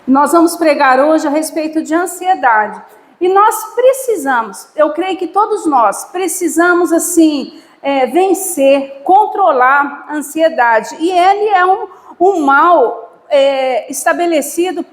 Nós vamos pregar hoje a respeito de ansiedade. E nós precisamos, eu creio que todos nós precisamos, assim, vencer, controlar a ansiedade. E ele é um mal estabelecido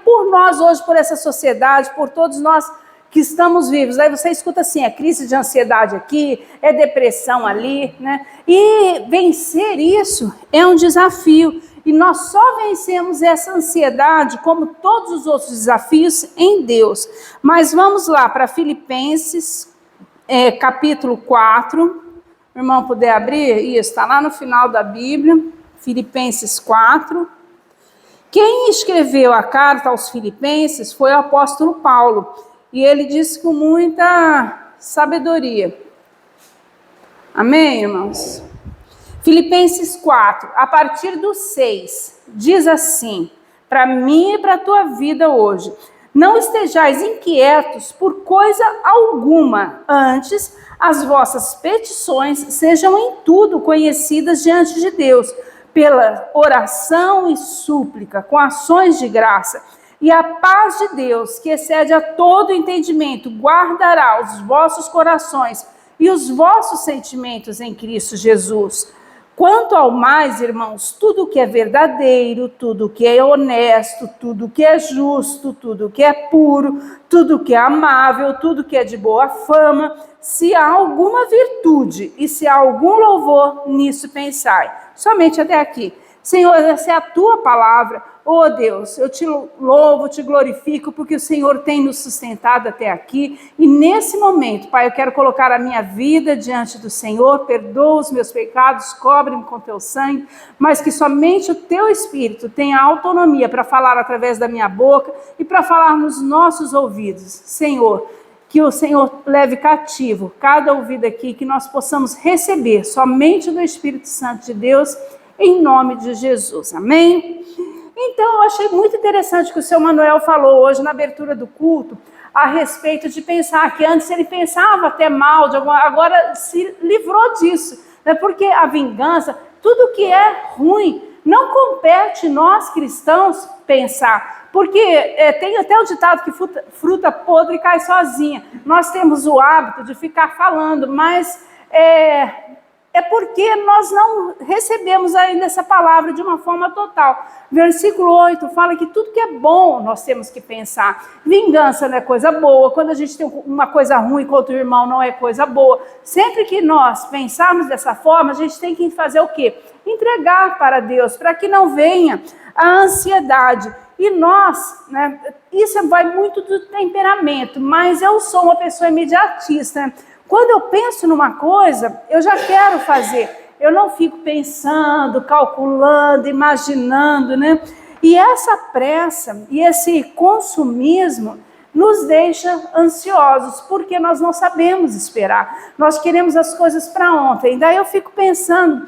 por nós hoje, por essa sociedade, por todos nós que estamos vivos. Aí você escuta assim, é crise de ansiedade aqui, é depressão ali, né? E vencer isso é um desafio. E nós só vencemos essa ansiedade, como todos os outros desafios, em Deus. Mas vamos lá para Filipenses, capítulo 4. O irmão puder abrir? Isso, está lá no final da Bíblia, Filipenses 4. Quem escreveu a carta aos Filipenses foi o apóstolo Paulo. E ele disse com muita sabedoria. Amém, irmãos? Filipenses 4, a partir do 6, diz assim, para mim e para a tua vida hoje: não estejais inquietos por coisa alguma, antes as vossas petições sejam em tudo conhecidas diante de Deus, pela oração e súplica, com ações de graça. E a paz de Deus, que excede a todo entendimento, guardará os vossos corações e os vossos sentimentos em Cristo Jesus. Quanto ao mais, irmãos, tudo que é verdadeiro, tudo que é honesto, tudo que é justo, tudo que é puro, tudo que é amável, tudo que é de boa fama, se há alguma virtude e se há algum louvor, nisso pensai. Somente até aqui. Senhor, essa é a tua palavra. Oh Deus, eu te louvo, te glorifico, porque o Senhor tem nos sustentado até aqui. E nesse momento, Pai, eu quero colocar a minha vida diante do Senhor. Perdoa os meus pecados, cobre-me com teu sangue, mas que somente o teu Espírito tenha autonomia para falar através da minha boca e para falar nos nossos ouvidos. Senhor, que o Senhor leve cativo cada ouvido aqui, que nós possamos receber somente do Espírito Santo de Deus, em nome de Jesus. Amém? Então, eu achei muito interessante o que o seu Manuel falou hoje na abertura do culto, a respeito de pensar que antes ele pensava até mal, agora se livrou disso, né? Porque a vingança, tudo que é ruim, não compete nós cristãos pensar, porque tem até o ditado que fruta podre cai sozinha. Nós temos o hábito de ficar falando, mas é porque nós não recebemos ainda essa palavra de uma forma total. Versículo 8 fala que tudo que é bom nós temos que pensar. Vingança não é coisa boa. Quando a gente tem uma coisa ruim contra o irmão, não é coisa boa. Sempre que nós pensarmos dessa forma, a gente tem que fazer o quê? Entregar para Deus, para que não venha a ansiedade. E nós, né, isso vai muito do temperamento, mas eu sou uma pessoa imediatista, né? Quando eu penso numa coisa, eu já quero fazer. Eu não fico pensando, calculando, imaginando, né? E essa pressa e esse consumismo nos deixa ansiosos, porque nós não sabemos esperar. Nós queremos as coisas para ontem. Daí eu fico pensando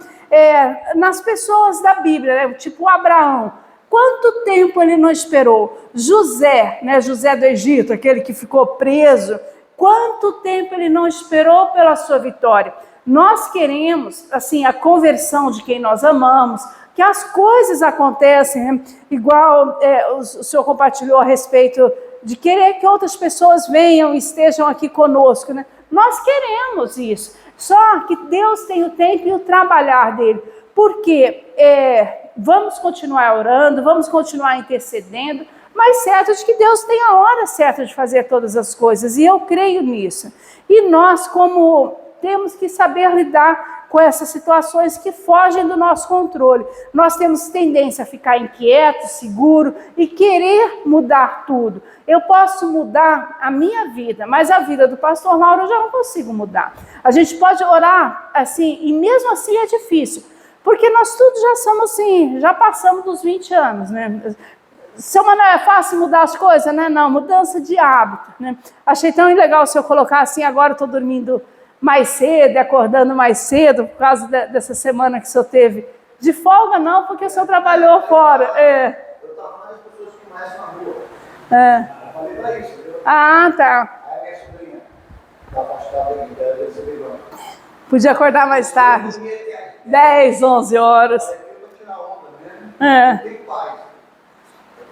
nas pessoas da Bíblia, né? Tipo Abraão. Quanto tempo ele não esperou? José, né? José do Egito, aquele que ficou preso. Quanto tempo ele não esperou pela sua vitória? Nós queremos, assim, a conversão de quem nós amamos, que as coisas acontecem, né? Igual o senhor compartilhou a respeito de querer que outras pessoas venham e estejam aqui conosco, né? Nós queremos isso, só que Deus tem o tempo e o trabalhar dele, porque vamos continuar orando, vamos continuar intercedendo, mas certo de que Deus tem a hora certa de fazer todas as coisas, e eu creio nisso. E nós, como temos que saber lidar com essas situações que fogem do nosso controle. Nós temos tendência a ficar inquieto, seguro e querer mudar tudo. Eu posso mudar a minha vida, mas a vida do pastor Lauro eu já não consigo mudar. A gente pode orar assim, e mesmo assim é difícil, porque nós todos já somos assim, já passamos dos 20 anos, né? Seu Manuel, é fácil mudar as coisas, né? Não, mudança de hábito, né? Achei tão legal se eu colocar assim, agora eu estou dormindo mais cedo, acordando mais cedo, por causa dessa semana que o senhor teve. De folga não, porque o senhor trabalhou fora. Eu estava nas pessoas que mais na rua. Eu falei para isso, viu? Ah, tá. Aí a minha sobrinha, está afastada aqui, deve ser melhor. Podia acordar mais tarde. 10, 11 horas. Eu vou tirar onda, né? Não tem paz.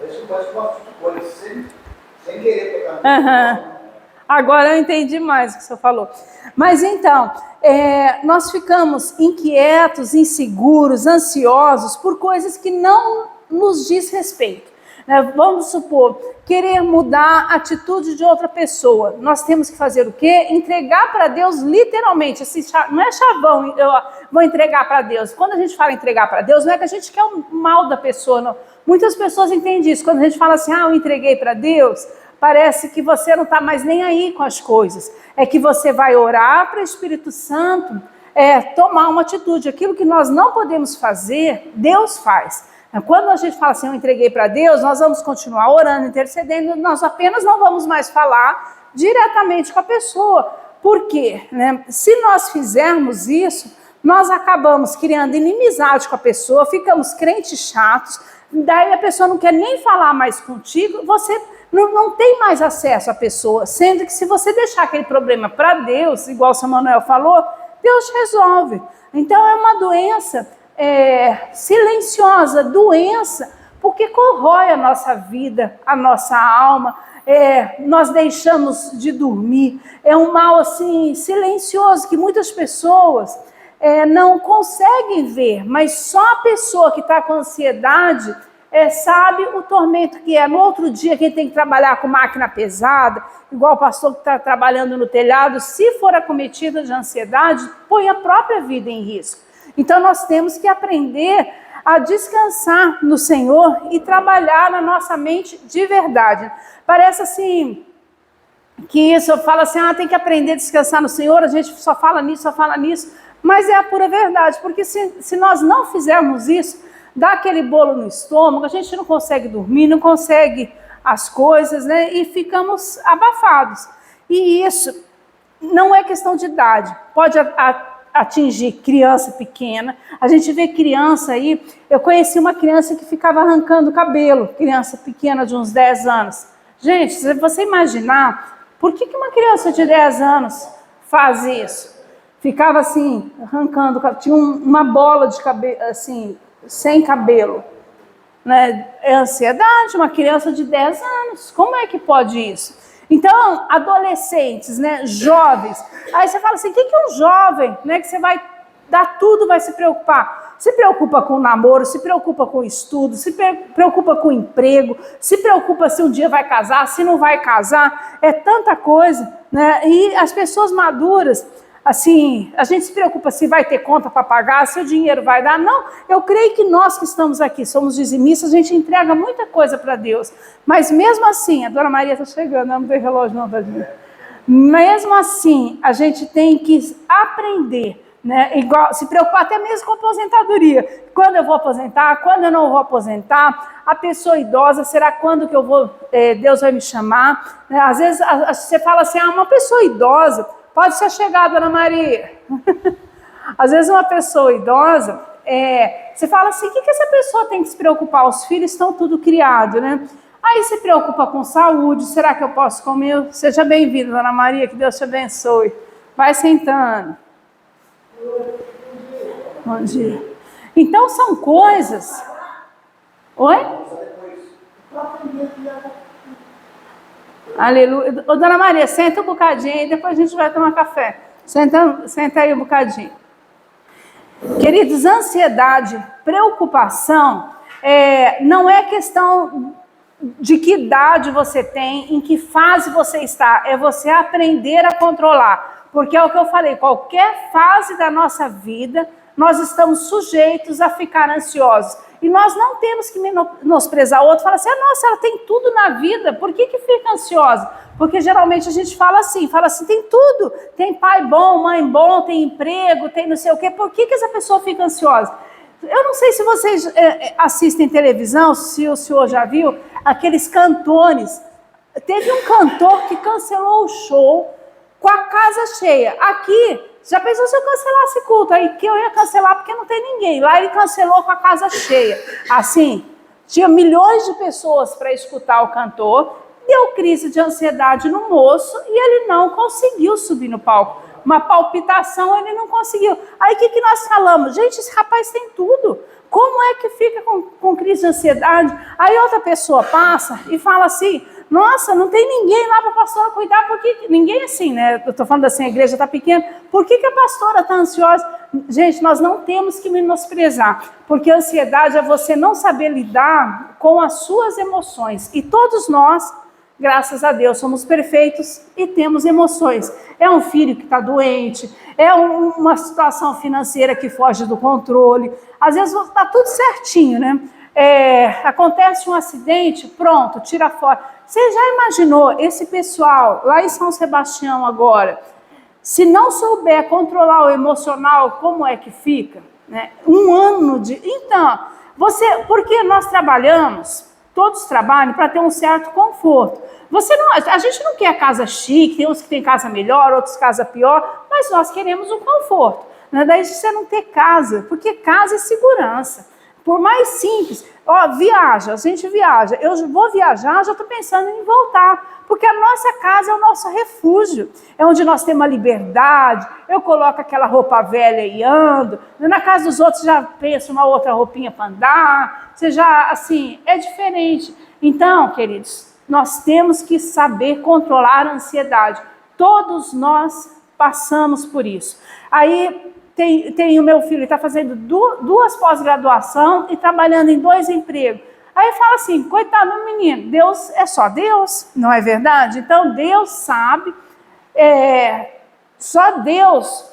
A gente faz uma coisa sem querer tocar. Uhum. Agora eu entendi mais o que o senhor falou. Mas então, nós ficamos inquietos, inseguros, ansiosos por coisas que não nos diz respeito. Vamos supor, querer mudar a atitude de outra pessoa. Nós temos que fazer o quê? Entregar para Deus literalmente. Assim, não é chavão, eu vou entregar para Deus. Quando a gente fala entregar para Deus, não é que a gente quer o mal da pessoa, não. Muitas pessoas entendem isso. Quando a gente fala assim, eu entreguei para Deus, parece que você não está mais nem aí com as coisas. É que você vai orar para o Espírito Santo tomar uma atitude. Aquilo que nós não podemos fazer, Deus faz. Quando a gente fala assim, eu entreguei para Deus, nós vamos continuar orando, intercedendo, nós apenas não vamos mais falar diretamente com a pessoa. Por quê? Se nós fizermos isso, nós acabamos criando inimizade com a pessoa, ficamos crentes chatos, daí a pessoa não quer nem falar mais contigo, você não tem mais acesso à pessoa, sendo que se você deixar aquele problema para Deus, igual o Samuel falou, Deus resolve. Então é uma doença silenciosa, doença, porque corrói a nossa vida, a nossa alma, nós deixamos de dormir, é um mal assim silencioso que muitas pessoas não conseguem ver, mas só a pessoa que está com ansiedade sabe o tormento que é. No outro dia, quem tem que trabalhar com máquina pesada, igual o pastor que está trabalhando no telhado, se for acometido de ansiedade, põe a própria vida em risco. Então nós temos que aprender a descansar no Senhor e trabalhar na nossa mente de verdade. Parece assim, que isso, eu falo assim, tem que aprender a descansar no Senhor, a gente só fala nisso, mas é a pura verdade, porque se nós não fizermos isso, dá aquele bolo no estômago, a gente não consegue dormir, não consegue as coisas, e ficamos abafados. E isso não é questão de idade, pode atingir criança pequena. A gente vê criança aí, eu conheci uma criança que ficava arrancando cabelo, criança pequena de uns 10 anos. Gente, se você imaginar, por que uma criança de 10 anos faz isso? Ficava assim, arrancando, tinha uma bola de cabelo, assim, sem cabelo. É ansiedade, uma criança de 10 anos, como é que pode isso? Então, adolescentes, jovens, aí você fala assim, o que é um jovem, que você vai dar tudo, vai se preocupar? Se preocupa com o namoro, se preocupa com o estudo, se preocupa com o emprego, se preocupa se um dia vai casar, se não vai casar, é tanta coisa, E as pessoas maduras, assim, a gente se preocupa se vai ter conta para pagar, se o dinheiro vai dar. Não, eu creio que nós que estamos aqui, somos dizimistas, a gente entrega muita coisa para Deus. Mas mesmo assim, a Dona Maria está chegando, não tem relógio não, tadinha. Mesmo assim, a gente tem que aprender, igual, se preocupar até mesmo com a aposentadoria. Quando eu vou aposentar, quando eu não vou aposentar, a pessoa idosa, será quando que eu vou, Deus vai me chamar? Às vezes você fala assim, uma pessoa idosa, pode ser chegada, Ana Maria. Às vezes uma pessoa idosa, você fala assim, o que essa pessoa tem que se preocupar? Os filhos estão tudo criados, Aí se preocupa com saúde, será que eu posso comer? Seja bem-vinda, Ana Maria, que Deus te abençoe. Vai sentando. Bom dia. Então são coisas... Oi? Aleluia. Ô, Dona Maria, senta um bocadinho e depois a gente vai tomar café. Senta aí um bocadinho. Queridos, ansiedade, preocupação, não é questão de que idade você tem, em que fase você está, é você aprender a controlar. Porque é o que eu falei, qualquer fase da nossa vida, nós estamos sujeitos a ficar ansiosos. E nós não temos que menosprezar o outro, falar assim, nossa, ela tem tudo na vida, por que fica ansiosa? Porque geralmente a gente fala assim, tem tudo, tem pai bom, mãe bom, tem emprego, tem não sei o quê, por que essa pessoa fica ansiosa? Eu não sei se vocês assistem televisão, se o senhor já viu, aqueles cantores. Teve um cantor que cancelou o show com a casa cheia. Aqui, já pensou se eu cancelasse culto? Aí que eu ia cancelar porque não tem ninguém. Lá ele cancelou com a casa cheia. Assim, tinha milhões de pessoas para escutar o cantor, deu crise de ansiedade no moço e ele não conseguiu subir no palco. uma palpitação, ele não conseguiu. Aí o que nós falamos? Gente, esse rapaz tem tudo. Como é que fica com crise de ansiedade? Aí outra pessoa passa e fala assim, nossa, não tem ninguém lá para a pastora cuidar, porque ninguém assim, né? Eu estou falando assim, a igreja está pequena, por que a pastora está ansiosa? Gente, nós não temos que menosprezar, porque a ansiedade é você não saber lidar com as suas emoções. E todos nós, graças a Deus, somos perfeitos e temos emoções. É um filho que está doente, é uma situação financeira que foge do controle. Às vezes está tudo certinho, né? Acontece um acidente, pronto, tira fora. Você já imaginou esse pessoal lá em São Sebastião agora, se não souber controlar o emocional, como é que fica? Né? Um ano de... Então, porque nós trabalhamos, todos trabalham para ter um certo conforto. A gente não quer casa chique, tem uns que tem casa melhor, outros casa pior, mas nós queremos um conforto. Não é daí de você não ter casa, porque casa é segurança. Por mais simples, a gente viaja. Eu vou viajar, já estou pensando em voltar, porque a nossa casa é o nosso refúgio, é onde nós temos a liberdade. Eu coloco aquela roupa velha e ando, na casa dos outros já penso uma outra roupinha para andar, é diferente. Então, queridos, nós temos que saber controlar a ansiedade. Todos nós passamos por isso. Aí tem o meu filho, ele está fazendo duas pós-graduação e trabalhando em 2 empregos. Aí fala assim, coitado do menino, Deus é só Deus, não é verdade? Então Deus sabe, só Deus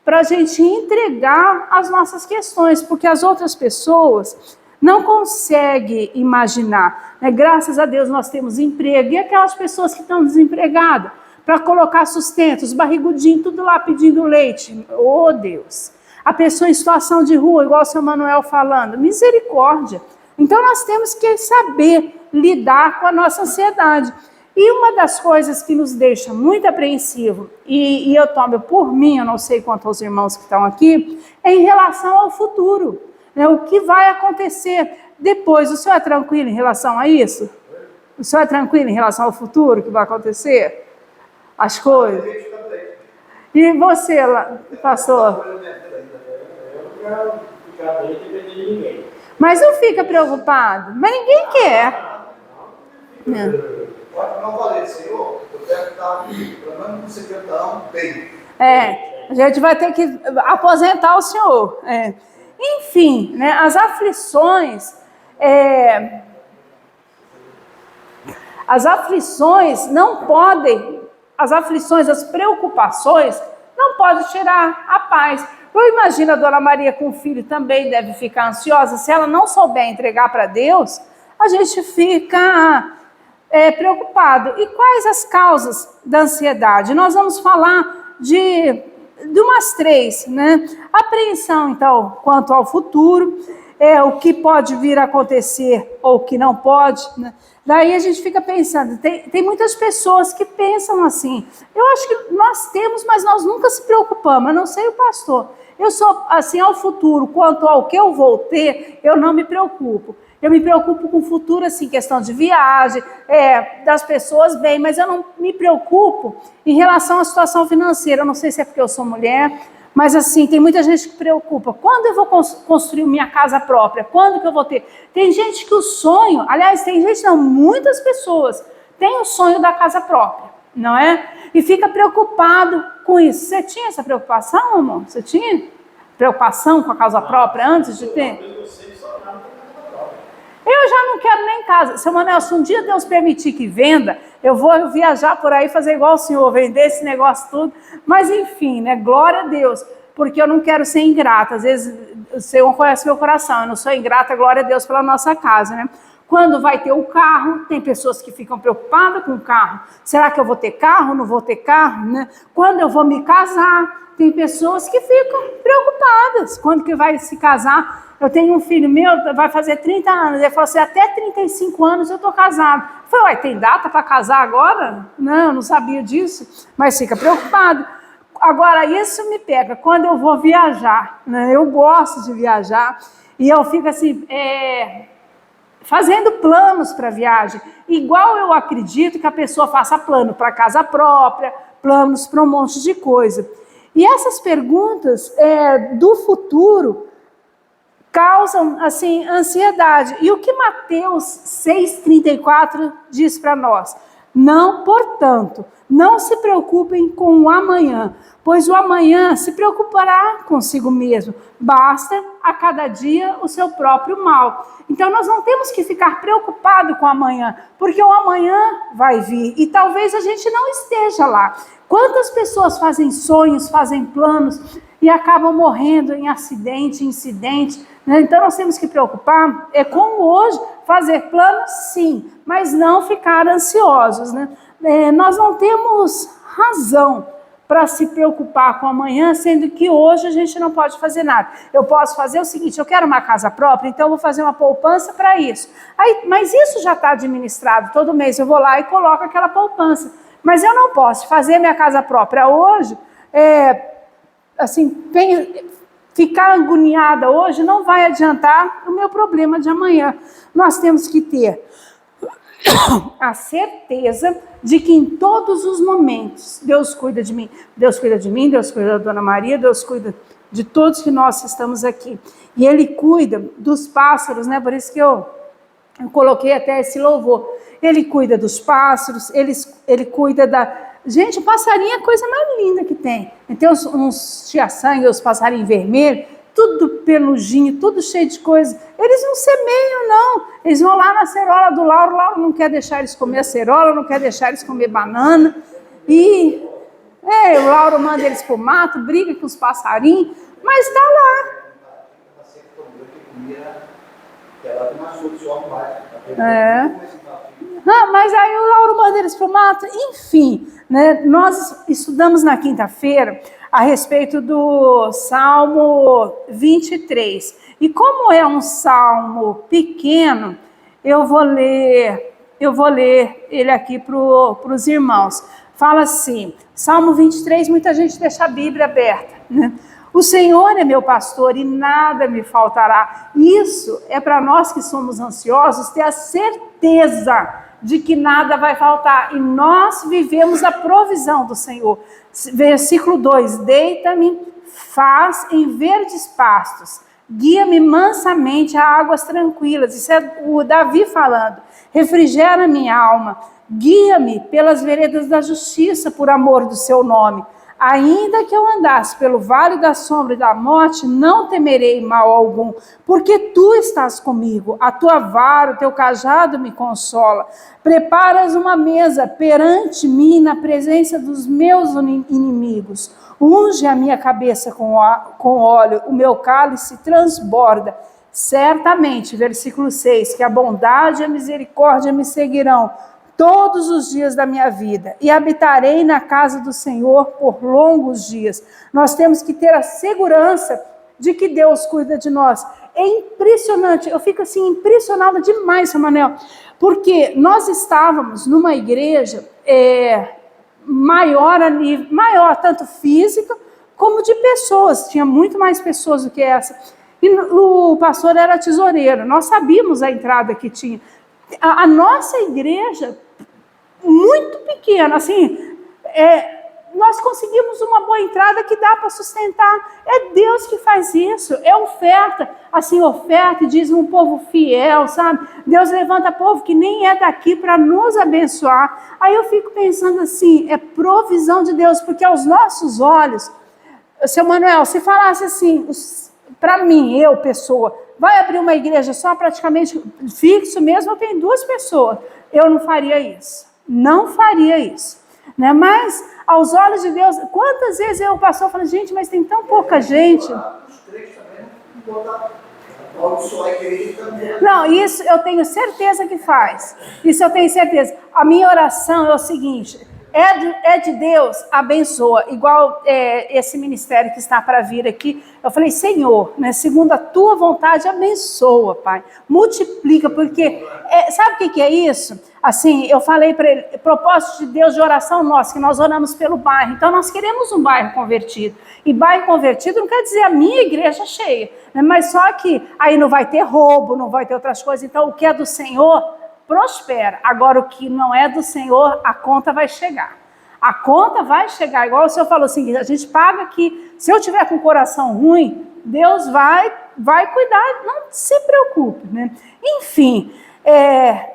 para a gente entregar as nossas questões, porque as outras pessoas não conseguem imaginar. Né? Graças a Deus nós temos emprego, e aquelas pessoas que estão desempregadas, para colocar sustento, os barrigudinhos, tudo lá pedindo leite. Oh, Deus! A pessoa em situação de rua, igual o seu Manuel falando, misericórdia. Então, nós temos que saber lidar com a nossa ansiedade. E uma das coisas que nos deixa muito apreensivo, e eu tomo por mim, eu não sei quanto aos irmãos que estão aqui, é em relação ao futuro. Né? O que vai acontecer depois? O senhor é tranquilo em relação a isso? O senhor é tranquilo em relação ao futuro que vai acontecer? As coisas. E você, pastor? Eu não quero ficar bem dependendo de ninguém. Mas não fica preocupado. Mas ninguém quer. Não falei, Senhor, eu quero estar pelo menos uns 50 anos bem. A gente vai ter que aposentar o senhor. Enfim, né, as aflições... As aflições não podem... As aflições, as preocupações, não podem tirar a paz. Eu imagino a Dona Maria com o filho também deve ficar ansiosa. Se ela não souber entregar para Deus, a gente fica preocupado. E quais as causas da ansiedade? Nós vamos falar de umas 3, né? Apreensão, então, quanto ao futuro, o que pode vir a acontecer ou o que não pode, né? Daí a gente fica pensando, tem muitas pessoas que pensam assim, eu acho que nós temos, mas nós nunca se preocupamos, eu não sei o pastor, eu sou assim ao futuro, quanto ao que eu vou ter, eu não me preocupo. Eu me preocupo com o futuro, assim, questão de viagem, das pessoas bem, mas eu não me preocupo em relação à situação financeira. Eu não sei se é porque eu sou mulher, mas assim, tem muita gente que preocupa. Quando eu vou construir minha casa própria? Quando que eu vou ter? Tem gente que o sonho, aliás, muitas pessoas têm o sonho da casa própria, não é? E fica preocupado com isso. Você tinha essa preocupação, amor? Você tinha preocupação com a casa própria antes de ter? Eu já não quero nem casa. Seu Manuel, se um dia Deus permitir que venda, eu vou viajar por aí, fazer igual o senhor, vender esse negócio tudo. Mas enfim, né? Glória a Deus. Porque eu não quero ser ingrata. Às vezes o Senhor conhece meu coração. Eu não sou ingrata, glória a Deus pela nossa casa, né? Quando vai ter o carro, tem pessoas que ficam preocupadas com o carro. Será que eu vou ter carro? Não vou ter carro? Né? Quando eu vou me casar, tem pessoas que ficam preocupadas. Quando que vai se casar? Eu tenho um filho meu, vai fazer 30 anos. Ele falou assim, até 35 anos eu estou casado. Eu falei, uai, tem data para casar agora? Não, eu não sabia disso. Mas fica preocupado. Agora, isso me pega quando eu vou viajar. Né? Eu gosto de viajar. E eu fico assim, fazendo planos para viagem. Igual eu acredito que a pessoa faça plano para casa própria, planos para um monte de coisa. E essas perguntas do futuro causam, assim, ansiedade. E o que Mateus 6,34 diz para nós? Não, portanto, não se preocupem com o amanhã, pois o amanhã se preocupará consigo mesmo. Basta a cada dia o seu próprio mal. Então nós não temos que ficar preocupados com o amanhã, porque o amanhã vai vir e talvez a gente não esteja lá. Quantas pessoas fazem sonhos, fazem planos e acabam morrendo em acidente, incidente, né? Então nós temos que preocupar, como hoje, fazer planos sim, mas não ficar ansiosos, né? Nós não temos razão para se preocupar com amanhã, sendo que hoje a gente não pode fazer nada. Eu posso fazer o seguinte, eu quero uma casa própria, então eu vou fazer uma poupança para isso. Mas isso já está administrado, todo mês eu vou lá e coloco aquela poupança. Mas eu não posso fazer minha casa própria hoje, assim, ficar agoniada hoje não vai adiantar o meu problema de amanhã. Nós temos que ter a certeza de que em todos os momentos Deus cuida de mim. Deus cuida de mim, Deus cuida da Dona Maria, Deus cuida de todos que nós estamos aqui. E Ele cuida dos pássaros, né? Por isso que eu coloquei até esse louvor. Ele cuida dos pássaros, ele cuida da... Gente, o passarinho é a coisa mais linda que tem. Tem uns tia-sangue, os passarinhos vermelhos, tudo peludinho, tudo cheio de coisa. Eles não semeiam, não. Eles vão lá na cerola do Lauro. O Lauro não quer deixar eles comer a cerola, não quer deixar eles comer banana. E o Lauro manda eles pro mato, briga com os passarinhos, mas está lá. Mas aí o Lauro manda eles pro mato. Enfim, né, nós estudamos na quinta-feira a respeito do Salmo 23. E como é um salmo pequeno, eu vou ler ele aqui para os irmãos. Fala assim, Salmo 23, muita gente deixa a Bíblia aberta, né? O Senhor é meu pastor e nada me faltará. Isso é para nós que somos ansiosos ter a certeza de que nada vai faltar. E nós vivemos a provisão do Senhor. Versículo 2, deita-me, faz em verdes pastos, guia-me mansamente a águas tranquilas. Isso é o Davi falando. Refrigera minha alma, guia-me pelas veredas da justiça por amor do seu nome. Ainda que eu andasse pelo vale da sombra e da morte, não temerei mal algum, porque tu estás comigo, a tua vara, o teu cajado me consola. Preparas uma mesa perante mim na presença dos meus inimigos. Unge a minha cabeça com óleo, o meu cálice transborda. Certamente, versículo 6, que a bondade e a misericórdia me seguirão todos os dias da minha vida, e habitarei na casa do Senhor por longos dias. Nós temos que ter a segurança de que Deus cuida de nós. É impressionante, eu fico assim impressionada demais, Samuel, porque nós estávamos numa igreja maior, tanto física como de pessoas, tinha muito mais pessoas do que essa, e o pastor era tesoureiro, nós sabíamos a entrada que tinha. A nossa igreja, muito pequena, assim, nós conseguimos uma boa entrada que dá para sustentar. É Deus que faz isso, é oferta, assim, oferta e diz um povo fiel, sabe? Deus levanta povo que nem é daqui para nos abençoar. Aí eu fico pensando assim, é provisão de Deus, porque aos nossos olhos, seu Manuel, se falasse assim, para mim, eu, pessoa, vai abrir uma igreja só praticamente fixo mesmo, eu tenho 2 pessoas. Eu não faria isso. Não faria isso. Né? Mas, aos olhos de Deus, quantas vezes eu passou e falei, gente, mas tem tão pouca gente. Não, isso eu tenho certeza que faz. Isso eu tenho certeza. A minha oração é o seguinte, é de Deus, abençoa, igual esse ministério que está para vir aqui. Eu falei, Senhor, né, segundo a tua vontade, abençoa, Pai, multiplica, porque sabe o que é isso? Assim, eu falei para ele, propósito de Deus de oração nossa, que nós oramos pelo bairro, então nós queremos um bairro convertido, e bairro convertido não quer dizer a minha igreja cheia, né, mas só que aí não vai ter roubo, não vai ter outras coisas, então o que é do Senhor prospera. Agora, o que não é do Senhor, a conta vai chegar. A conta vai chegar, igual o senhor falou assim, a gente paga que se eu tiver com o coração ruim, Deus vai cuidar, não se preocupe, né? Enfim,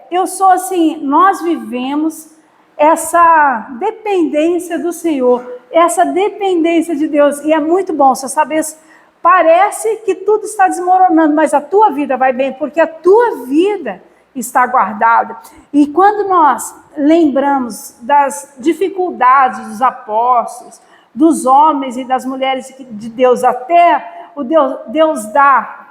eu sou assim, nós vivemos essa dependência do Senhor, essa dependência de Deus, e é muito bom, você saber, parece que tudo está desmoronando, mas a tua vida vai bem, porque a tua vida está guardada. E quando nós lembramos das dificuldades dos apóstolos, dos homens e das mulheres de Deus, até o Deus dá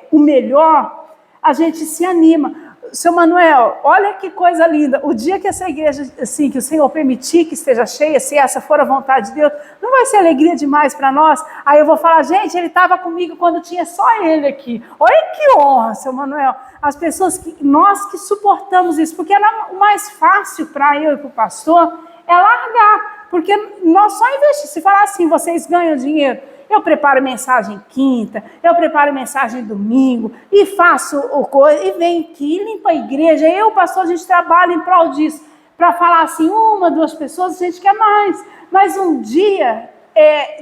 o melhor, a gente se anima. Seu Manuel, olha que coisa linda, o dia que essa igreja, assim, que o Senhor permitir que esteja cheia, se essa for a vontade de Deus, não vai ser alegria demais para nós? Aí eu vou falar, gente, ele estava comigo quando tinha só ele aqui. Olha que honra, seu Manuel, as pessoas, nós que suportamos isso, porque o mais fácil para eu e para o pastor é largar, porque nós só investimos, se falar assim, vocês ganham dinheiro, eu preparo mensagem quinta, eu preparo mensagem domingo, e faço coisa, e vem aqui, limpa a igreja, eu, pastor, a gente trabalha em prol disso, para falar assim, 1, 2 pessoas, a gente quer mais, mas um dia,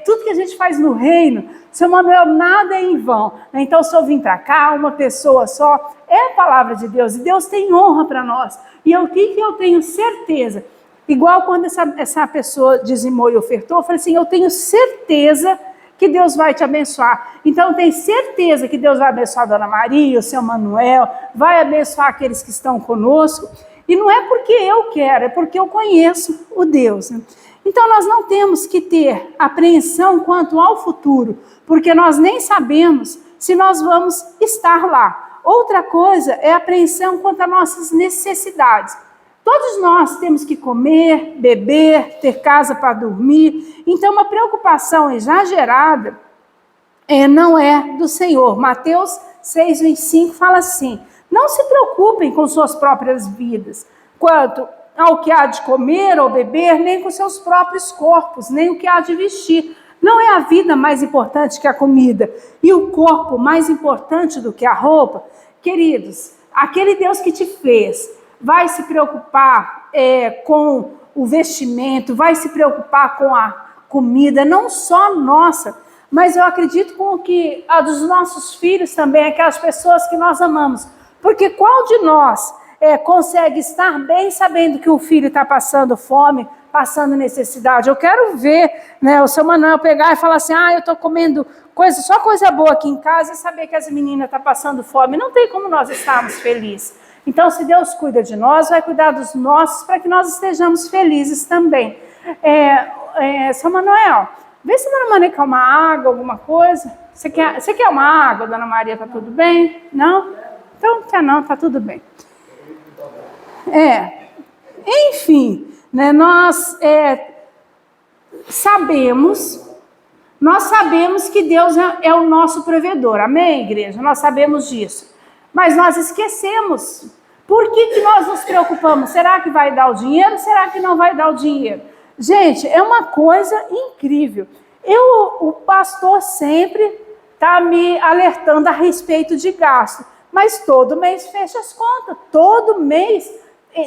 tudo que a gente faz no reino, seu Manuel, nada é em vão, então se eu vim para cá, uma pessoa só, é a palavra de Deus, e Deus tem honra para nós, e o que eu tenho certeza, igual quando essa pessoa dizimou e ofertou, eu falei assim, eu tenho certeza que Deus vai te abençoar. Então, tem certeza que Deus vai abençoar a Dona Maria, o seu Manuel, vai abençoar aqueles que estão conosco. E não é porque eu quero, é porque eu conheço o Deus. Então, nós não temos que ter apreensão quanto ao futuro, porque nós nem sabemos se nós vamos estar lá. Outra coisa é a apreensão quanto às nossas necessidades. Todos nós temos que comer, beber, ter casa para dormir. Então, uma preocupação exagerada não é do Senhor. Mateus 6:25 fala assim, não se preocupem com suas próprias vidas, quanto ao que há de comer ou beber, nem com seus próprios corpos, nem o que há de vestir. Não é a vida mais importante que a comida e o corpo mais importante do que a roupa? Queridos, aquele Deus que te fez vai se preocupar com o vestimento, vai se preocupar com a comida, não só nossa, mas eu acredito com que a dos nossos filhos também, aquelas pessoas que nós amamos. Porque qual de nós consegue estar bem sabendo que o filho está passando fome, passando necessidade? Eu quero ver, né, o seu Manuel pegar e falar assim, eu estou comendo só coisa boa aqui em casa e saber que as meninas estão passando fome. Não tem como nós estarmos felizes. Então, se Deus cuida de nós, vai cuidar dos nossos para que nós estejamos felizes também. Seu Manuel, vê se a Dona Maria quer uma água, alguma coisa. Você quer uma água, Dona Maria? Tá tudo bem? Não? Então, quer não, tá tudo bem. Enfim, né, nós sabemos que Deus é o nosso provedor. Amém, igreja? Nós sabemos disso. Mas nós esquecemos. Por que nós nos preocupamos? Será que vai dar o dinheiro? Será que não vai dar o dinheiro? Gente, é uma coisa incrível. O pastor sempre está me alertando a respeito de gasto. Mas todo mês fecha as contas. Todo mês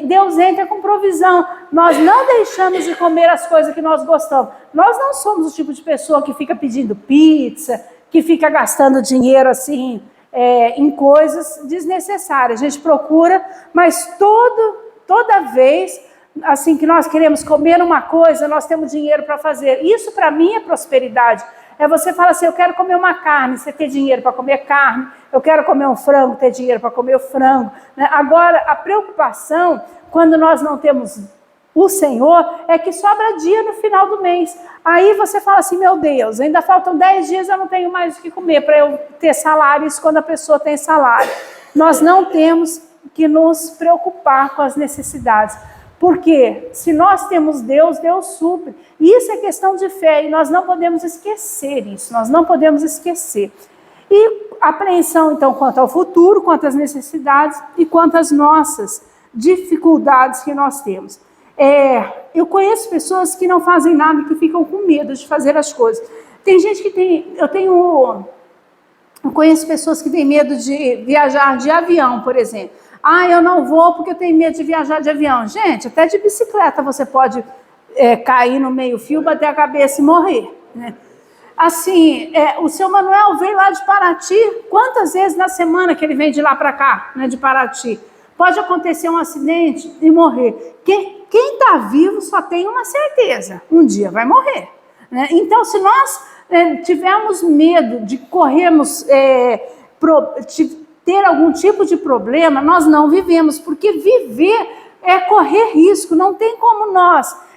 Deus entra com provisão. Nós não deixamos de comer as coisas que nós gostamos. Nós não somos o tipo de pessoa que fica pedindo pizza, que fica gastando dinheiro assim, em coisas desnecessárias. A gente procura, mas toda vez assim que nós queremos comer uma coisa, nós temos dinheiro para fazer. Isso para mim é prosperidade. Você fala assim, eu quero comer uma carne, você ter dinheiro para comer carne. Eu quero comer um frango, ter dinheiro para comer o frango. Agora, a preocupação, quando nós não temos o Senhor, é que sobra dia no final do mês. Aí você fala assim, meu Deus, ainda faltam 10 dias, eu não tenho mais o que comer para eu ter salário. Isso quando a pessoa tem salário. Nós não temos que nos preocupar com as necessidades. Porque se nós temos Deus, Deus supre. Isso é questão de fé e nós não podemos esquecer isso. Nós não podemos esquecer. E apreensão, então, quanto ao futuro, quanto às necessidades e quanto às nossas dificuldades que nós temos. Eu conheço pessoas que não fazem nada, que ficam com medo de fazer as coisas. Tem gente que tem... Eu conheço pessoas que têm medo de viajar de avião, por exemplo. Eu não vou porque eu tenho medo de viajar de avião. Gente, até de bicicleta você pode cair no meio-fio, bater a cabeça e morrer, né? Assim, o seu Manuel veio lá de Paraty, quantas vezes na semana que ele vem de lá para cá, né, de Paraty? Pode acontecer um acidente e morrer. Quem está vivo só tem uma certeza, um dia vai morrer, né? Então, se nós tivermos medo de corrermos, ter algum tipo de problema, nós não vivemos, porque viver é correr risco, não tem como nós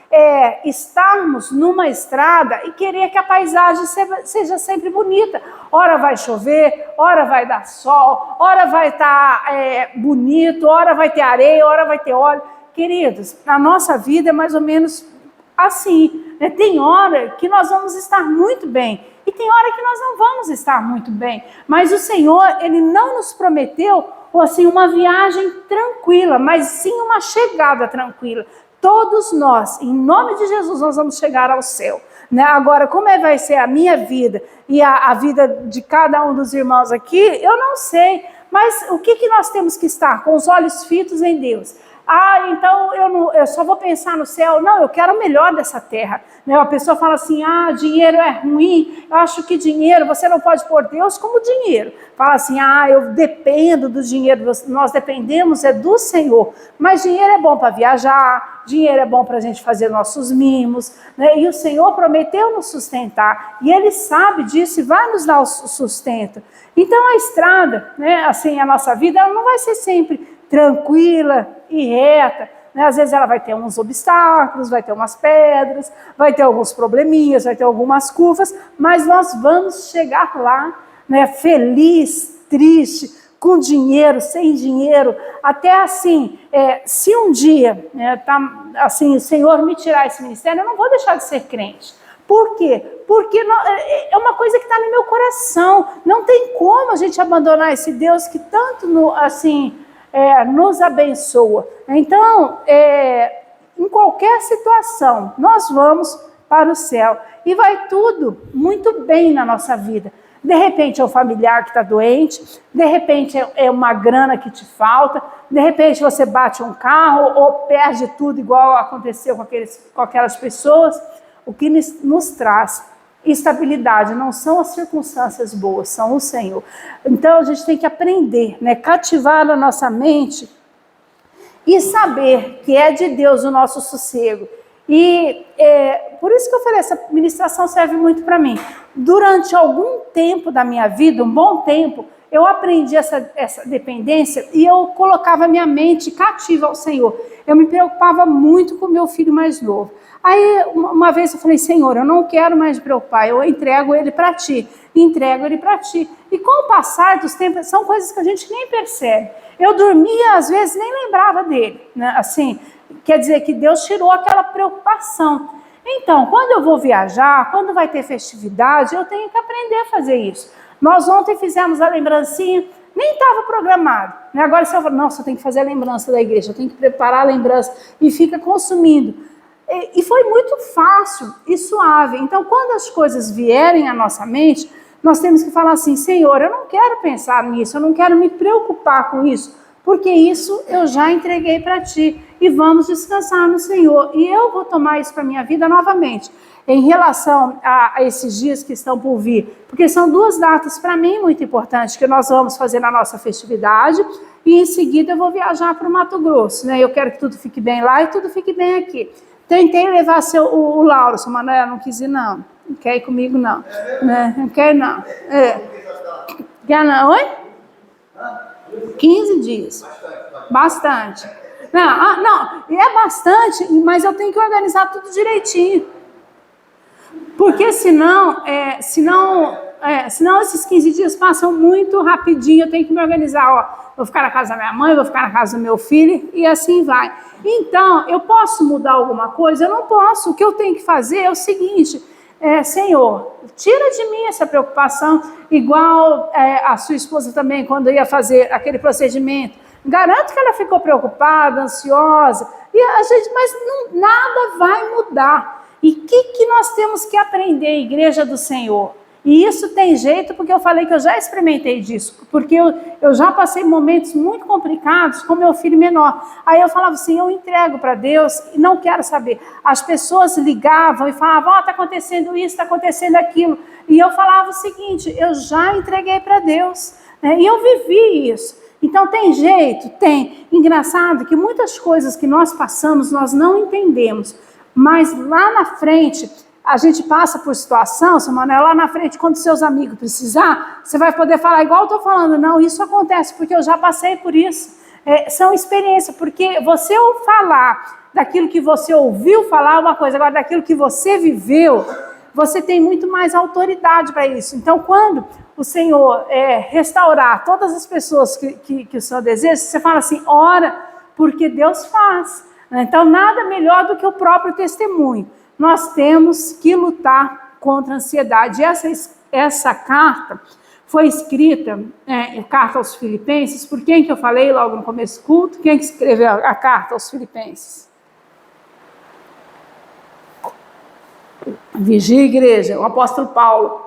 estarmos numa estrada e querer que a paisagem seja sempre bonita. Ora vai chover, ora vai dar sol, ora vai estar bonito, ora vai ter areia, ora vai ter óleo. Queridos, a nossa vida é mais ou menos assim, né? Tem hora que nós vamos estar muito bem e tem hora que nós não vamos estar muito bem, mas o Senhor, Ele não nos prometeu assim, uma viagem tranquila, mas sim uma chegada tranquila. Todos nós, em nome de Jesus, nós vamos chegar ao céu, né? Agora, como vai ser a minha vida e a vida de cada um dos irmãos aqui, eu não sei. Mas o que nós temos que estar? Com os olhos fitos em Deus. Então eu só vou pensar no céu. Não, eu quero o melhor dessa terra, né? A pessoa fala assim, dinheiro é ruim. Eu acho que dinheiro, você não pode pôr Deus como dinheiro. Fala assim, eu dependo do dinheiro. Nós dependemos do Senhor. Mas dinheiro é bom para viajar, dinheiro é bom para a gente fazer nossos mimos, né? E o Senhor prometeu nos sustentar. E Ele sabe disso e vai nos dar o sustento. Então a estrada, né, assim, a nossa vida, ela não vai ser sempre tranquila e reta, né? Às vezes ela vai ter uns obstáculos, vai ter umas pedras, vai ter alguns probleminhas, vai ter algumas curvas, mas nós vamos chegar lá, né, feliz, triste, com dinheiro, sem dinheiro, até assim, se um dia, né, assim, o Senhor me tirar esse ministério, eu não vou deixar de ser crente. Por quê? Porque é uma coisa que está no meu coração, não tem como a gente abandonar esse Deus que tanto, nos abençoa. Então, em qualquer situação, nós vamos para o céu e vai tudo muito bem na nossa vida. De repente é um familiar que está doente, de repente é uma grana que te falta, de repente você bate um carro ou perde tudo igual aconteceu com aquelas pessoas. O que nos traz estabilidade não são as circunstâncias boas, são o Senhor. Então a gente tem que aprender, né, cativar a nossa mente e saber que é de Deus o nosso sossego. E por isso que eu falei, essa ministração serve muito para mim. Durante algum tempo da minha vida, um bom tempo, eu aprendi essa dependência e eu colocava minha mente cativa ao Senhor. Eu me preocupava muito com o meu filho mais novo. Aí, uma vez eu falei, Senhor, eu não quero mais me preocupar, eu entrego ele para Ti, entrego ele para Ti. E com o passar dos tempos, são coisas que a gente nem percebe. Eu dormia, às vezes, nem lembrava dele, né? Assim, quer dizer que Deus tirou aquela preocupação. Então, quando eu vou viajar, quando vai ter festividade, eu tenho que aprender a fazer isso. Nós ontem fizemos a lembrancinha, nem estava programado, né? Agora você fala, nossa, eu tenho que fazer a lembrança da igreja, eu tenho que preparar a lembrança, e fica consumindo. E foi muito fácil e suave. Então, quando as coisas vierem à nossa mente, nós temos que falar assim, Senhor, eu não quero pensar nisso, eu não quero me preocupar com isso, porque isso eu já entreguei para Ti, e vamos descansar no Senhor, e eu vou tomar isso para a minha vida novamente. Em relação a esses dias que estão por vir, porque são duas datas para mim muito importantes, que nós vamos fazer na nossa festividade, e em seguida eu vou viajar para o Mato Grosso, né? Eu quero que tudo fique bem lá e tudo fique bem aqui. Tentei levar o Lauro, seu Manuel não quis ir não, não quer ir comigo não, né? Não quer não. Quer não, oi? 15 dias, bastante. Não, é bastante, mas eu tenho que organizar tudo direitinho. Porque senão esses 15 dias passam muito rapidinho, eu tenho que me organizar, vou ficar na casa da minha mãe, vou ficar na casa do meu filho, e assim vai. Então, eu posso mudar alguma coisa? Eu não posso. O que eu tenho que fazer é o seguinte, Senhor, tira de mim essa preocupação, igual a sua esposa também, quando ia fazer aquele procedimento. Garanto que ela ficou preocupada, ansiosa, mas nada vai mudar. E o que nós temos que aprender, Igreja do Senhor? E isso tem jeito porque eu falei que eu já experimentei disso, porque eu já passei momentos muito complicados com meu filho menor. Aí eu falava assim, eu entrego para Deus e não quero saber. As pessoas ligavam e falavam, está acontecendo isso, está acontecendo aquilo. E eu falava o seguinte, eu já entreguei para Deus, né? E eu vivi isso. Então tem jeito? Tem. Engraçado que muitas coisas que nós passamos, nós não entendemos. Mas lá na frente, a gente passa por situação, Samuel, lá na frente, quando seus amigos precisar, você vai poder falar igual eu estou falando. Não, isso acontece porque eu já passei por isso. São experiências, porque você falar daquilo que você ouviu falar uma coisa, agora daquilo que você viveu, você tem muito mais autoridade para isso. Então, quando o Senhor restaurar todas as pessoas que o Senhor deseja, você fala assim, ora, porque Deus faz. Então, nada melhor do que o próprio testemunho. Nós temos que lutar contra a ansiedade. Essa carta foi escrita, carta aos Filipenses, por quem que eu falei logo no começo do culto? Quem que escreveu a carta aos Filipenses? Vigia, igreja, o apóstolo Paulo.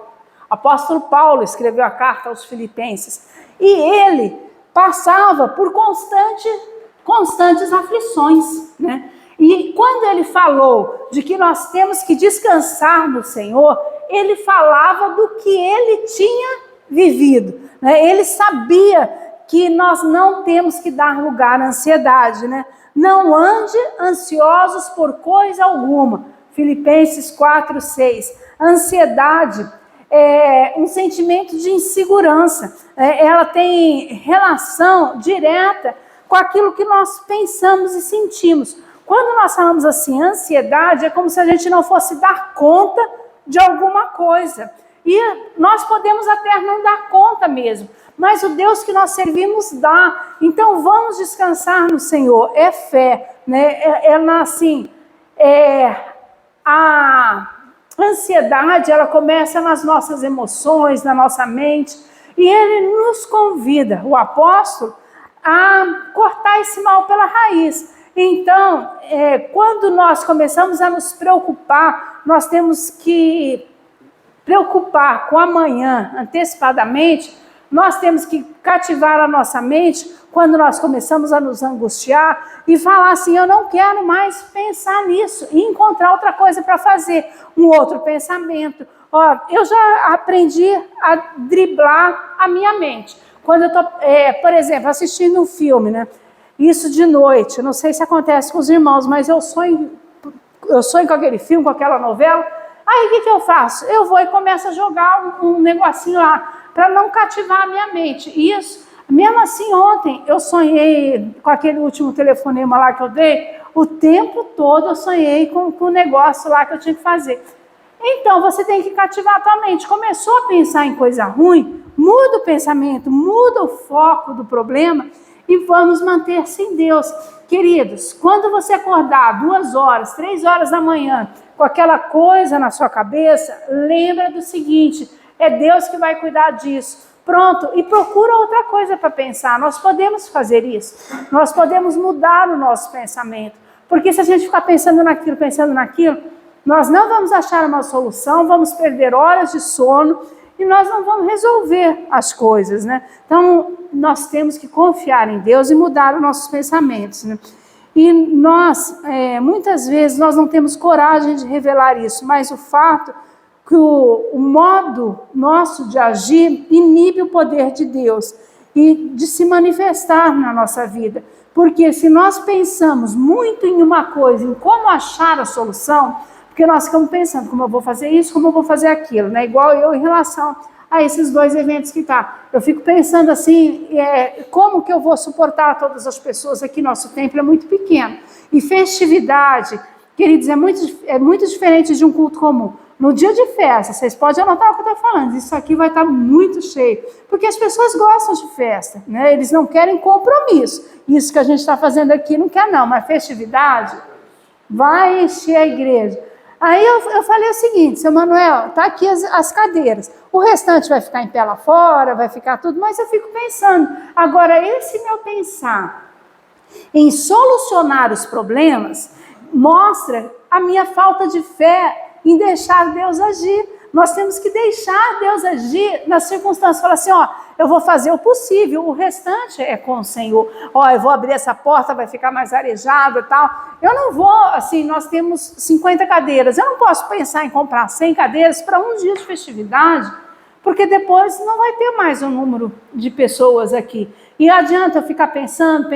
O apóstolo Paulo escreveu a carta aos Filipenses. E ele passava por constantes aflições, né? E quando ele falou de que nós temos que descansar no Senhor, ele falava do que ele tinha vivido, né? Ele sabia que nós não temos que dar lugar à ansiedade, né? Não ande ansiosos por coisa alguma. Filipenses 4:6. A ansiedade é um sentimento de insegurança. Ela tem relação direta com aquilo que nós pensamos e sentimos. Quando nós falamos assim, ansiedade, é como se a gente não fosse dar conta de alguma coisa. E nós podemos até não dar conta mesmo, mas o Deus que nós servimos dá. Então vamos descansar no Senhor. É fé, né? A ansiedade, ela começa nas nossas emoções, na nossa mente, e ele nos convida, o apóstolo, a cortar esse mal pela raiz. Então, quando nós começamos a nos preocupar, nós temos que preocupar com amanhã antecipadamente, nós temos que cativar a nossa mente quando nós começamos a nos angustiar e falar assim, eu não quero mais pensar nisso, e encontrar outra coisa para fazer, um outro pensamento. Eu já aprendi a driblar a minha mente. Quando eu estou, por exemplo, assistindo um filme, né? Isso de noite, eu não sei se acontece com os irmãos, mas eu sonho com aquele filme, com aquela novela. Aí o que eu faço? Eu vou e começo a jogar um negocinho lá, para não cativar a minha mente. Isso, mesmo assim, ontem eu sonhei com aquele último telefonema lá que eu dei, o tempo todo eu sonhei com o negócio lá que eu tinha que fazer. Então, você tem que cativar a tua mente. Começou a pensar em coisa ruim, muda o pensamento, muda o foco do problema e vamos manter-se em Deus. Queridos, quando você acordar 2 horas, 3 horas da manhã, com aquela coisa na sua cabeça, lembra do seguinte, é Deus que vai cuidar disso. Pronto, e procura outra coisa para pensar. Nós podemos fazer isso. Nós podemos mudar o nosso pensamento. Porque se a gente ficar pensando naquilo, nós não vamos achar uma solução, vamos perder horas de sono e nós não vamos resolver as coisas, né? Então, nós temos que confiar em Deus e mudar os nossos pensamentos, né? E nós, muitas vezes, nós não temos coragem de revelar isso, mas o fato que o modo nosso de agir inibe o poder de Deus e de se manifestar na nossa vida. Porque se nós pensamos muito em uma coisa, em como achar a solução, porque nós ficamos pensando como eu vou fazer isso, como eu vou fazer aquilo, né? Igual eu em relação a esses 2 eventos que tá. Eu fico pensando assim, como que eu vou suportar todas as pessoas aqui? Nosso templo é muito pequeno. E festividade, queridos, é muito diferente de um culto comum. No dia de festa, vocês podem anotar o que eu estou falando, isso aqui vai estar muito cheio, porque as pessoas gostam de festa, né? Eles não querem compromisso. Isso que a gente está fazendo aqui não quer não, mas festividade vai encher a igreja. Aí eu falei o seguinte, seu Manuel, tá aqui as cadeiras, o restante vai ficar em pé lá fora, vai ficar tudo, mas eu fico pensando, agora esse meu pensar em solucionar os problemas, mostra a minha falta de fé em deixar Deus agir, Nós temos que deixar Deus agir nas circunstâncias. Falar assim, ó, eu vou fazer o possível, o restante é com o Senhor. Ó, eu vou abrir essa porta, vai ficar mais arejada e tal. Eu não vou, assim, nós temos 50 cadeiras. Eu não posso pensar em comprar 100 cadeiras para um dia de festividade, porque depois não vai ter mais um número de pessoas aqui. E adianta eu ficar pensando,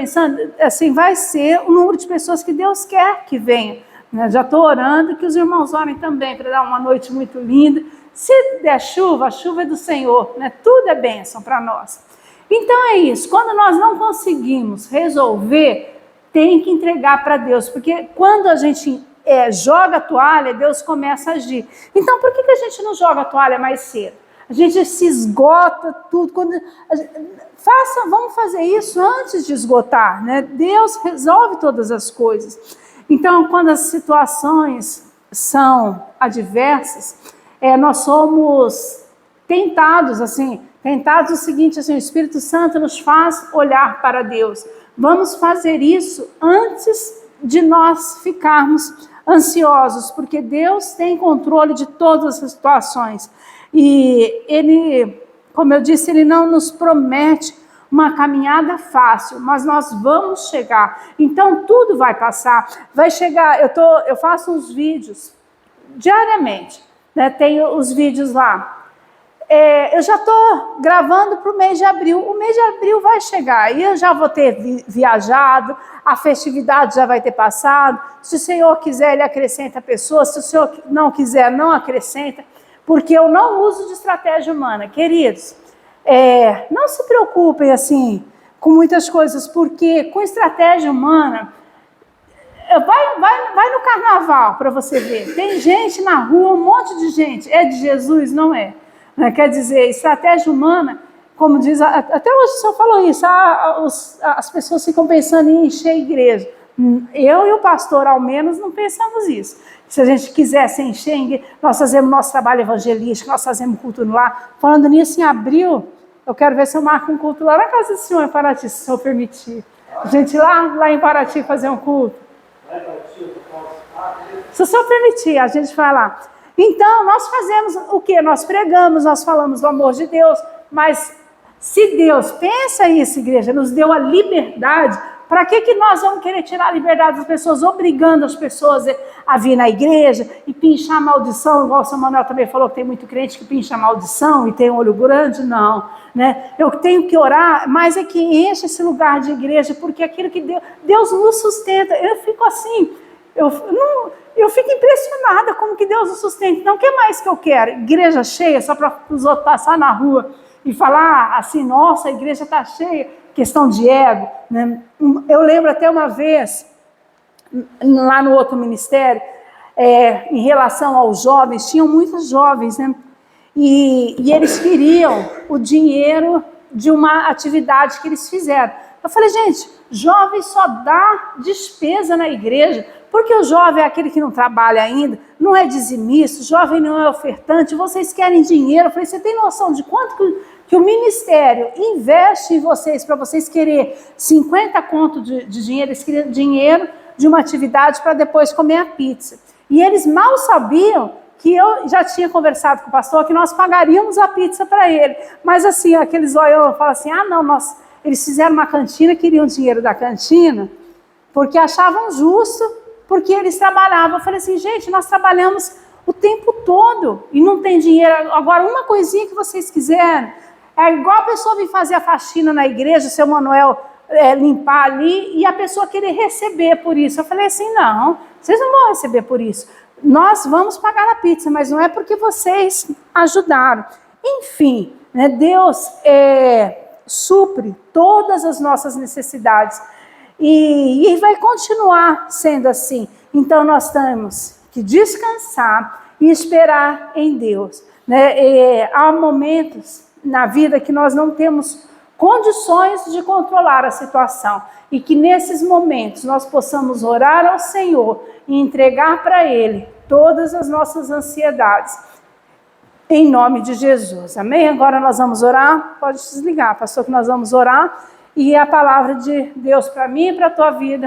assim, vai ser o número de pessoas que Deus quer que venha. Já estou orando, que os irmãos orem também, para dar uma noite muito linda. Se der chuva, a chuva é do Senhor, né? Tudo é bênção para nós. Então é isso, quando nós não conseguimos resolver, tem que entregar para Deus, porque quando a gente joga a toalha, Deus começa a agir. Então por que a gente não joga a toalha mais cedo? A gente se esgota tudo. Vamos fazer isso antes de esgotar, né? Deus resolve todas as coisas. Então, quando as situações são adversas, nós somos tentados, assim, tentados o seguinte, assim, o Espírito Santo nos faz olhar para Deus. Vamos fazer isso antes de nós ficarmos ansiosos, porque Deus tem controle de todas as situações. E Ele, como eu disse, Ele não nos promete uma caminhada fácil, mas nós vamos chegar. Então tudo vai passar, vai chegar. Eu faço uns vídeos diariamente, né? Tenho os vídeos lá. Eu já estou gravando para o mês de abril. O mês de abril vai chegar e eu já vou ter viajado, a festividade já vai ter passado. Se o Senhor quiser, Ele acrescenta pessoas. Se o Senhor não quiser, não acrescenta, porque eu não uso de estratégia humana, queridos. Não se preocupem assim com muitas coisas, porque com estratégia humana, vai no carnaval para você ver, tem gente na rua, um monte de gente, é de Jesus? Não é. Quer dizer, estratégia humana, como diz, até hoje o senhor falou isso, as pessoas ficam pensando em encher a igreja. Eu e o pastor, ao menos, não pensamos isso. Se a gente quisesse encher, nós fazemos nosso trabalho evangelístico, nós fazemos culto lá. Falando nisso, em abril, eu quero ver se eu marco um culto lá na casa do senhor, em Paraty, se o senhor permitir. A gente lá em Paraty fazer um culto. Se o senhor permitir, a gente vai lá. Então, nós fazemos o quê? Nós pregamos, nós falamos do amor de Deus, mas se Deus, pensa isso, igreja, nos deu a liberdade, para que nós vamos querer tirar a liberdade das pessoas, obrigando as pessoas a vir na igreja e pinchar a maldição, igual o São Manuel também falou que tem muito crente que pincha a maldição e tem um olho grande? Não, né? Eu tenho que orar, mas é que enche esse lugar de igreja, porque aquilo que Deus nos sustenta. Eu fico assim, eu fico impressionada como que Deus nos sustenta. Então, o que mais que eu quero? Igreja cheia, só para os outros passar na rua e falar assim, nossa, a igreja está cheia. Questão de ego, né? Eu lembro até uma vez, lá no outro ministério, em relação aos jovens, tinham muitos jovens, né? E eles queriam o dinheiro de uma atividade que eles fizeram. Eu falei, gente, jovem só dá despesa na igreja, porque o jovem é aquele que não trabalha ainda, não é dizimista, o jovem não é ofertante, vocês querem dinheiro. Eu falei, você tem noção de quanto que o ministério investe em vocês, para vocês querer 50 conto de dinheiro, eles queriam dinheiro de uma atividade para depois comer a pizza. E eles mal sabiam que eu já tinha conversado com o pastor, que nós pagaríamos a pizza para ele. Mas assim, aqueles olhos falam assim, eles fizeram uma cantina, queriam dinheiro da cantina, porque achavam justo, porque eles trabalhavam. Eu falei assim, gente, nós trabalhamos o tempo todo e não tem dinheiro. Agora, uma coisinha que vocês quiserem, é igual a pessoa vir fazer a faxina na igreja, o seu Manuel limpar ali, e a pessoa querer receber por isso. Eu falei assim, não, vocês não vão receber por isso. Nós vamos pagar a pizza, mas não é porque vocês ajudaram. Enfim, né, Deus supre todas as nossas necessidades. E vai continuar sendo assim. Então nós temos que descansar e esperar em Deus. Né? Há momentos na vida que nós não temos condições de controlar a situação, e que nesses momentos nós possamos orar ao Senhor e entregar para Ele todas as nossas ansiedades, em nome de Jesus, amém? Agora nós vamos orar, pode desligar, pastor, que nós vamos orar, e a palavra de Deus para mim e para a tua vida.